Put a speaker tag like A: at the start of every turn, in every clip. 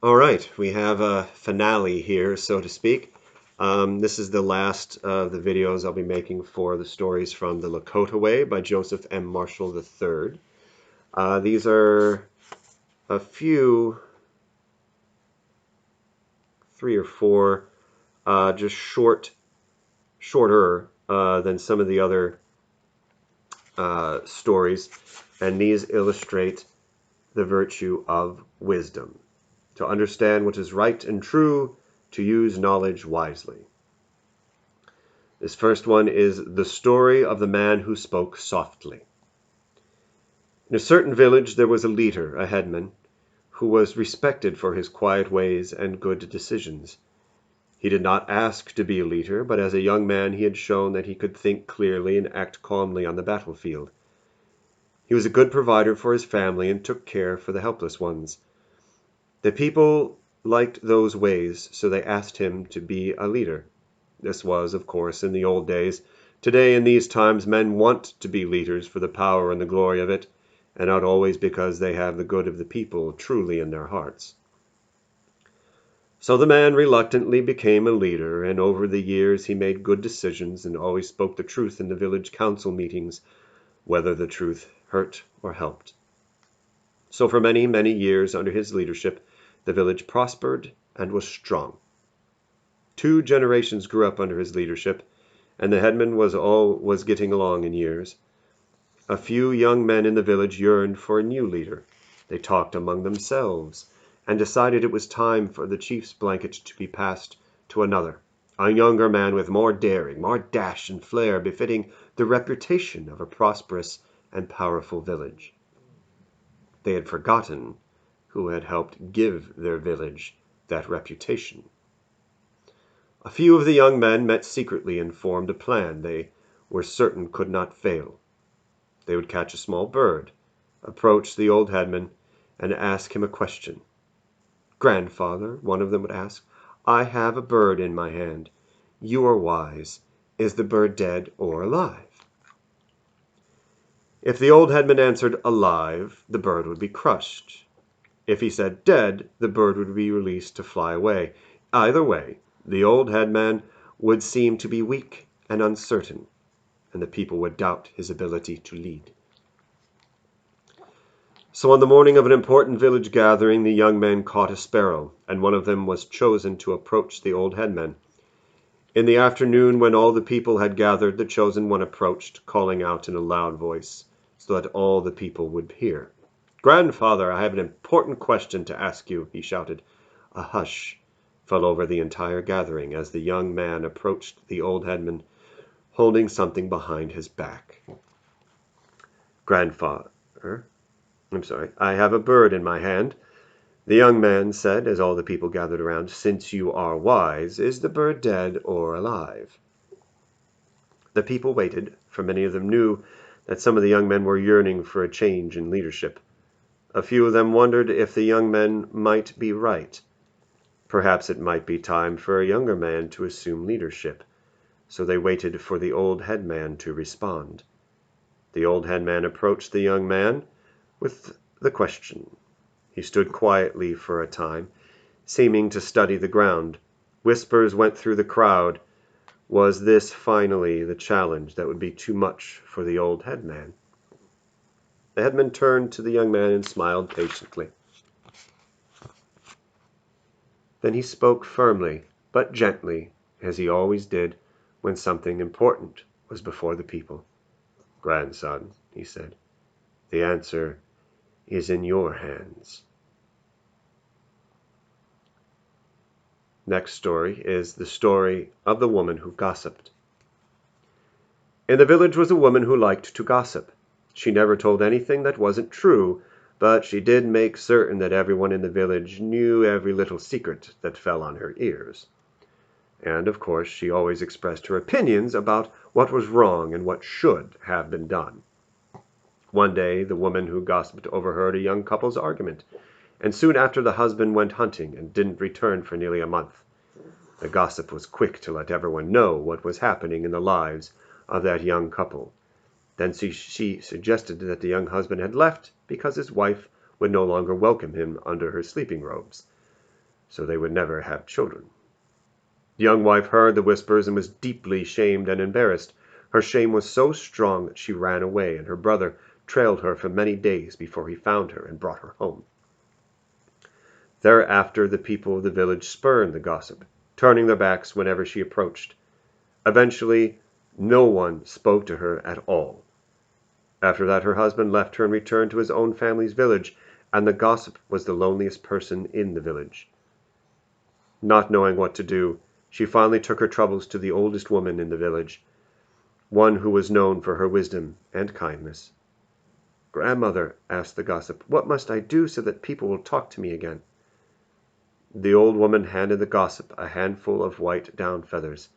A: All right, we have a finale here, so to speak. This is the last of the videos I'll be making for the stories from the Lakota Way by Joseph M. Marshall III. These are a few, three or four, just shorter than some of the other stories, and these illustrate the virtue of wisdom, to understand what is right and true, to use knowledge wisely. This first one is the story of the man who spoke softly. In a certain village there was a leader, a headman, who was respected for his quiet ways and good decisions. He did not ask to be a leader, but as a young man he had shown that he could think clearly and act calmly on the battlefield. He was a good provider for his family and took care for the helpless ones. The people liked those ways, so they asked him to be a leader. This was, of course, in the old days. Today, in these times, men want to be leaders for the power and the glory of it, and not always because they have the good of the people truly in their hearts. So the man reluctantly became a leader, and over the years he made good decisions and always spoke the truth in the village council meetings, whether the truth hurt or helped. So for many, many years under his leadership, the village prospered and was strong. 2 generations grew up under his leadership, and the headman was getting along in years. A few young men in the village yearned for a new leader. They talked among themselves and decided it was time for the chief's blanket to be passed to another, a younger man with more daring, more dash and flair befitting the reputation of a prosperous and powerful village. They had forgotten who had helped give their village that reputation. A few of the young men met secretly and formed a plan they were certain could not fail. They would catch a small bird, approach the old headman, and ask him a question. "Grandfather," one of them would ask, "I have a bird in my hand. You are wise. Is the bird dead or alive?" If the old headman answered alive, the bird would be crushed. If he said dead, the bird would be released to fly away. Either way, the old headman would seem to be weak and uncertain, and the people would doubt his ability to lead. So on the morning of an important village gathering, the young men caught a sparrow, and one of them was chosen to approach the old headman. In the afternoon, when all the people had gathered, the chosen one approached, calling out in a loud voice, so that all the people would hear. "Grandfather, I have an important question to ask you," he shouted. A hush fell over the entire gathering as the young man approached the old headman, holding something behind his back. "Grandfather, I have a bird in my hand," the young man said as all the people gathered around. "Since you are wise, is the bird dead or alive?" The people waited, for many of them knew that some of the young men were yearning for a change in leadership. A few of them wondered if the young men might be right. Perhaps it might be time for a younger man to assume leadership, so they waited for the old headman to respond. The old headman approached the young man with the question. He stood quietly for a time, seeming to study the ground. Whispers went through the crowd. Was this finally the challenge that would be too much for the old headman? The headman turned to the young man and smiled patiently. Then he spoke firmly, but gently, as he always did when something important was before the people. "Grandson," he said, "the answer is in your hands." Next story is the story of the woman who gossiped. In the village was a woman who liked to gossip. She never told anything that wasn't true, but she did make certain that everyone in the village knew every little secret that fell on her ears. And, of course, she always expressed her opinions about what was wrong and what should have been done. One day the woman who gossiped overheard a young couple's argument, and soon after the husband went hunting and didn't return for nearly a month. The gossip was quick to let everyone know what was happening in the lives of that young couple. Then she suggested that the young husband had left because his wife would no longer welcome him under her sleeping robes. so they would never have children. The young wife heard the whispers and was deeply shamed and embarrassed. Her shame was so strong that she ran away, and her brother trailed her for many days before he found her and brought her home. Thereafter the people of the village spurned the gossip, turning their backs whenever she approached. Eventually, no one spoke to her at all. After that, her husband left her and returned to his own family's village, and the gossip was the loneliest person in the village. Not knowing what to do, she finally took her troubles to the oldest woman in the village, one who was known for her wisdom and kindness. "Grandmother," asked the gossip, "what must I do so that people will talk to me again?" The old woman handed the gossip a handful of white down feathers.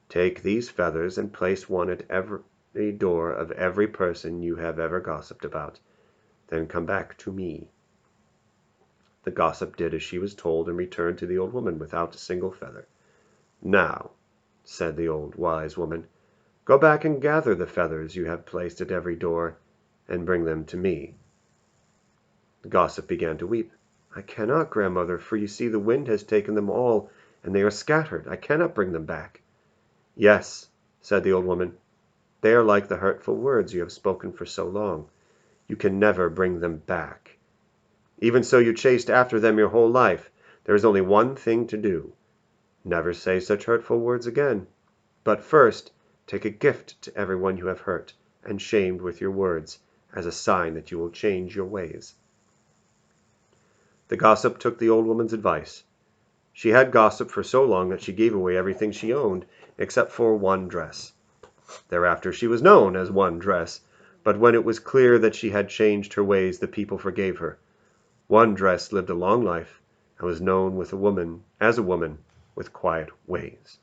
A: "Take these feathers and place one at every door of every person you have ever gossiped about. Then come back to me." The gossip did as she was told and returned to the old woman without a single feather. "Now," said the old wise woman, "go back and gather the feathers you have placed at every door and bring them to me." The gossip began to weep. "I cannot, grandmother, for you see the wind has taken them all, and they are scattered. I cannot bring them back." "Yes," said the old woman, "they are like the hurtful words you have spoken for so long. You can never bring them back. Even so you chased after them your whole life. There is only one thing to do. Never say such hurtful words again. But first, take a gift to everyone you have hurt and shamed with your words, as a sign that you will change your ways." The gossip took the old woman's advice. She had gossiped for so long that she gave away everything she owned, except for one dress. Thereafter she was known as One Dress, but when it was clear that she had changed her ways, the people forgave her. One Dress lived a long life and was known as a woman with quiet ways.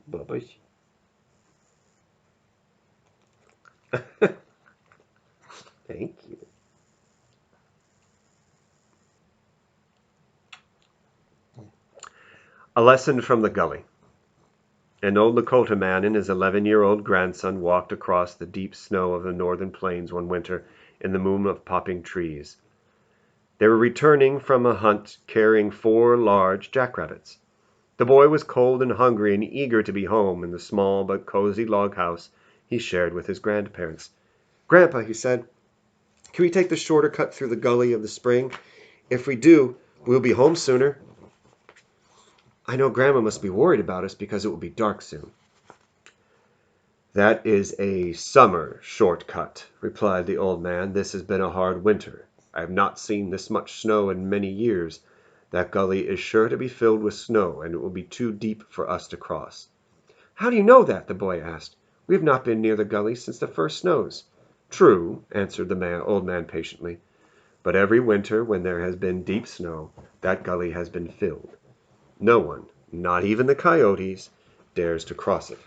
A: Bye-bye. Thank you. A lesson from the Gully. An old Lakota man and his 11-year-old grandson walked across the deep snow of the northern plains one winter in the moon of popping trees. They were returning from a hunt carrying 4 large jackrabbits. The boy was cold and hungry and eager to be home in the small but cozy log house he shared with his grandparents. "Grandpa," he said, "can we take the shorter cut through the gully of the spring? If we do, we'll be home sooner. I know Grandma must be worried about us because it will be dark soon." "That is a summer short cut," replied the old man. "This has been a hard winter. I have not seen this much snow in many years. That gully is sure to be filled with snow, and it will be too deep for us to cross." "How do you know that?" the boy asked. "We have not been near the gully since the first snows." "True," answered the old man patiently. "But every winter when there has been deep snow, that gully has been filled. No one, not even the coyotes, dares to cross it."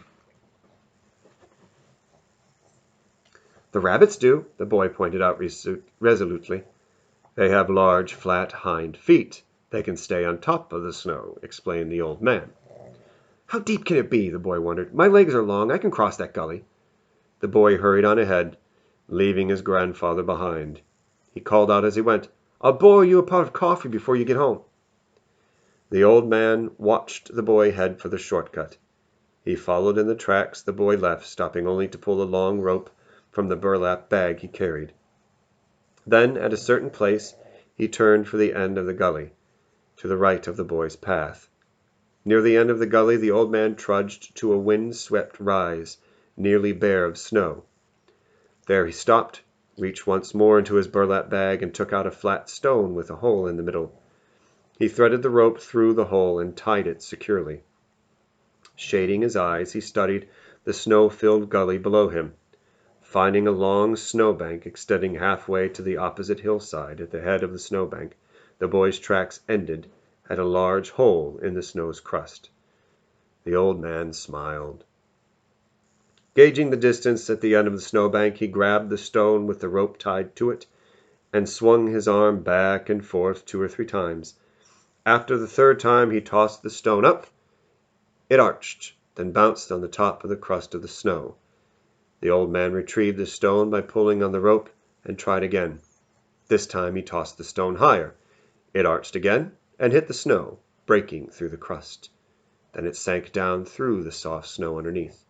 A: "The rabbits do," the boy pointed out resolutely. "They have large, flat hind feet. They can stay on top of the snow," explained the old man. "How deep can it be?" the boy wondered. "My legs are long. I can cross that gully." The boy hurried on ahead, leaving his grandfather behind. He called out as he went, "I'll boil you a pot of coffee before you get home." The old man watched the boy head for the short cut. He followed in the tracks the boy left, stopping only to pull a long rope from the burlap bag he carried. Then, at a certain place, he turned for the end of the gully, to the right of the boy's path. Near the end of the gully the old man trudged to a wind-swept rise, nearly bare of snow. There he stopped, reached once more into his burlap bag, and took out a flat stone with a hole in the middle. He threaded the rope through the hole and tied it securely. Shading his eyes, he studied the snow-filled gully below him. Finding a long snowbank extending halfway to the opposite hillside at the head of the snowbank, the boy's tracks ended at a large hole in the snow's crust. The old man smiled. Gauging the distance at the end of the snowbank, he grabbed the stone with the rope tied to it and swung his arm back and forth 2 or 3 times. After the 3rd time he tossed the stone up. It arched, then bounced on the top of the crust of the snow. The old man retrieved the stone by pulling on the rope and tried again. This time he tossed the stone higher. It arched again and hit the snow, breaking through the crust. Then it sank down through the soft snow underneath.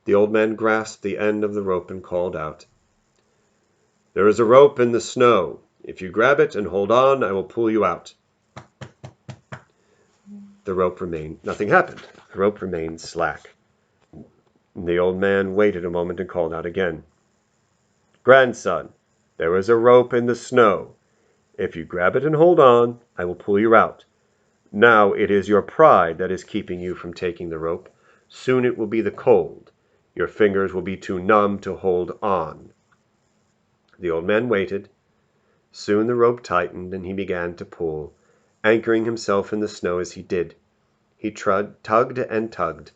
A: The old man grasped the end of the rope and called out, "There is a rope in the snow. If you grab it and hold on, I will pull you out." Nothing happened. The rope remained slack. The old man waited a moment and called out again, "Grandson, there is a rope in the snow. If you grab it and hold on, I will pull you out. Now it is your pride that is keeping you from taking the rope. Soon it will be the cold. Your fingers will be too numb to hold on." The old man waited. Soon the rope tightened and he began to pull, anchoring himself in the snow as he did. He tugged and tugged.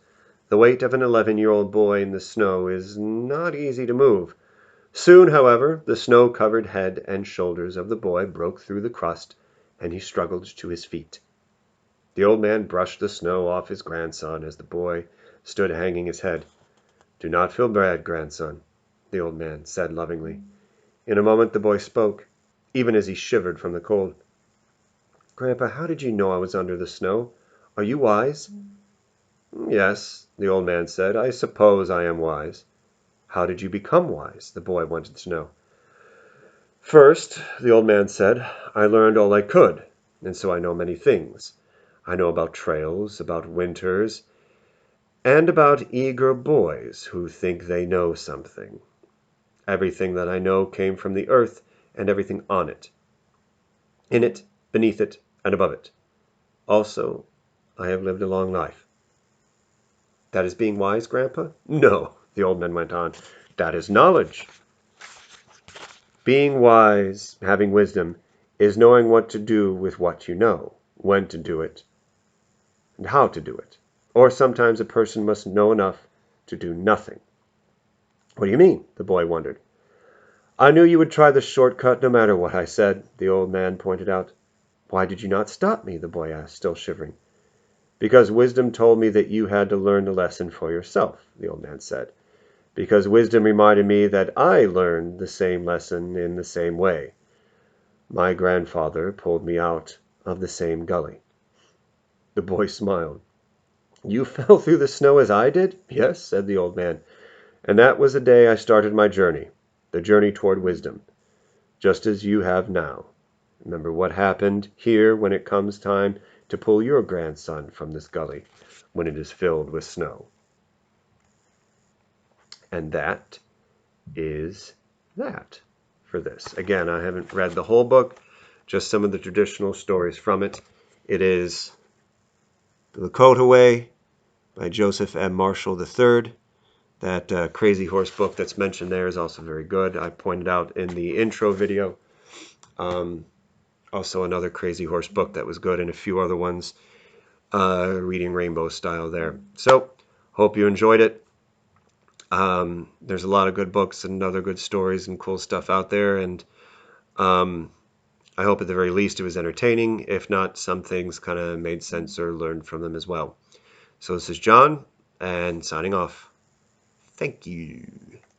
A: The weight of an 11-year-old boy in the snow is not easy to move. Soon, however, the snow-covered head and shoulders of the boy broke through the crust, and he struggled to his feet. The old man brushed the snow off his grandson as the boy stood hanging his head. "Do not feel bad, grandson," the old man said lovingly. In a moment the boy spoke, even as he shivered from the cold. "Grandpa, how did you know I was under the snow? Are you wise?" "Yes," the old man said, "I suppose I am wise." "How did you become wise?" the boy wanted to know. "First," the old man said, "I learned all I could, and so I know many things. I know about trails, about winters, and about eager boys who think they know something. Everything that I know came from the earth and everything on it, in it, beneath it, and above it. Also, I have lived a long life." "That is being wise, Grandpa?" "No," the old man went on. "That is knowledge. Being wise, having wisdom, is knowing what to do with what you know, when to do it, and how to do it. Or sometimes a person must know enough to do nothing." "What do you mean?" the boy wondered. "I knew you would try the shortcut no matter what I said," the old man pointed out. "Why did you not stop me?" the boy asked, still shivering. "Because wisdom told me that you had to learn the lesson for yourself," the old man said. "Because wisdom reminded me that I learned the same lesson in the same way. My grandfather pulled me out of the same gully." The boy smiled. "You fell through the snow as I did?" "Yes," said the old man. "And that was the day I started my journey, the journey toward wisdom, just as you have now. Remember what happened here when it comes time to pull your grandson from this gully when it is filled with snow." And that is that for this. Again, I haven't read the whole book, just some of the traditional stories from it. It is The Lakota Way by Joseph M. Marshall III. That Crazy Horse book that's mentioned there is also very good. I pointed out in the intro video. Also another Crazy Horse book that was good, and a few other ones reading Rainbow style there. So, hope you enjoyed it. There's a lot of good books and other good stories and cool stuff out there, and I hope at the very least it was entertaining. If not, some things kind of made sense or learned from them as well. So this is John, and signing off. Thank you.